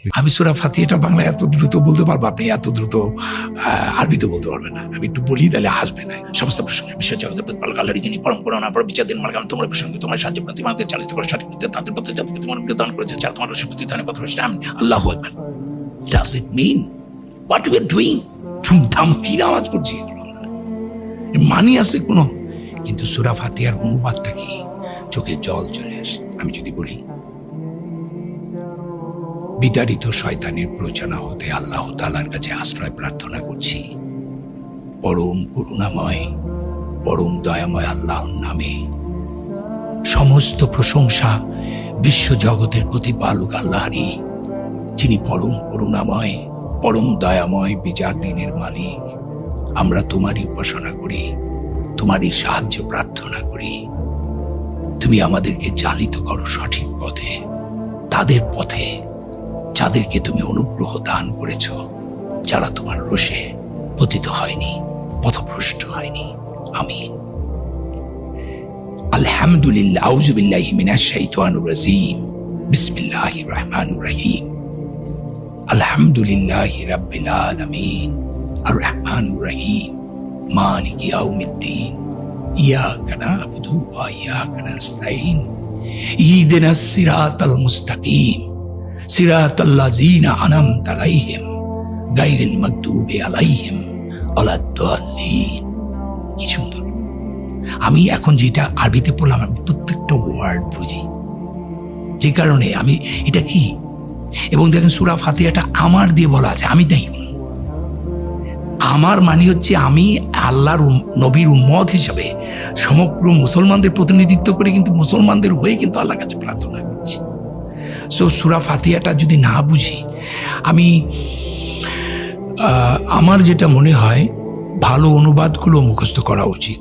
আমি সূরা ফাতিহাটা বাংলা এত দ্রুত বলতে পারবো, আপনি এত দ্রুত আরবিতে বলতে পারবেন না। আমি একটু বলি, তাহলে হাসবে না। সমস্ত প্রসঙ্গে বিশ্ব জগতের প্রতিপালক আল্লাহরই যিনি পরম করুণা পরম বিচার দিন মালিক, তোমার প্রসঙ্গে তোমার সাহায্য প্রতি তোমাদের চালিত করে সঠিক পথে তাদের পথে যাদেরকে তোমার দান করেছে, যারা তোমার রসপতি দানের কথা বলছে। আমি আল্লাহু আকবার। Does it mean what you are doing? ধুমধাম কি নামাজ পড়ছি, এগুলো মানি আছে কোনো? কিন্তু সূরা ফাতিহার অনুবাদটা কি? চোখে জল চলে আসে। আমি যদি বলি, বিতাড়িত শয়তানের প্ররোচনা হতে আল্লাহ তাআলার কাছে আশ্রয় প্রার্থনা করছি। পরম করুণাময় পরম দয়াময় আল্লাহর নামে সমস্ত প্রশংসা বিশ্ব জগতের প্রতিপালক আল্লাহরই, যিনি পরম করুণাময় পরম দয়াময় বিচার দিনের মালিক। আমরা তোমারই উপাসনা করি, তোমারই সাহায্য প্রার্থনা করি। তুমি আমাদেরকে চালিত করো সঠিক পথে, তাদের পথে যাদেরকে তুমি অনুগ্রহ দান করেছ, যারা তোমার রোষে পতিত হয়নি, পথভ্রষ্ট হয়নি। আমিন। আলহামদুলিল্লাহ। আউযু বিল্লাহি মিনাশ শাইতানির রাজীম। বিসমিল্লাহির রহমানির রহিম। আলহামদুলিল্লাহি রাব্বিল আলামিন আর রহমানির রহিম মালিকি ইয়াউমিদ্দিন ইয়াকা না'বুদু ওয়া ইয়াকা নাস্তাঈন ইহদিনাস সিরাতাল মুস্তাকিম সিরাতাল্লাযীনা আন'আমতা আলাইহিম গায়রিল মাগদুবি আলাইহিম ওয়ালাদ-দাল্লিন। কি সুন্দর! আমি এখন যেটা আরবিতে পড়লাম, আমি প্রত্যেকটা ওয়ার্ড বুঝি, যে কারণে আমি এটা কি। এবং দেখেন সূরা ফাতিহাটা আমার দিয়ে বলা আছে, আমি দেই কোনো। আমার মানে হচ্ছে আমি আল্লাহর নবীর উম্মত হিসাবে সমগ্র মুসলমানদের প্রতিনিধিত্ব করে, কিন্তু মুসলমানদের হয়ে কিন্তু আল্লাহর কাছে প্রার্থনা করছি। সো সূরা ফাতিহাটা যদি না বুঝি, আমার যেটা মনে হয়, ভালো অনুবাদগুলো মুখস্থ করা উচিত।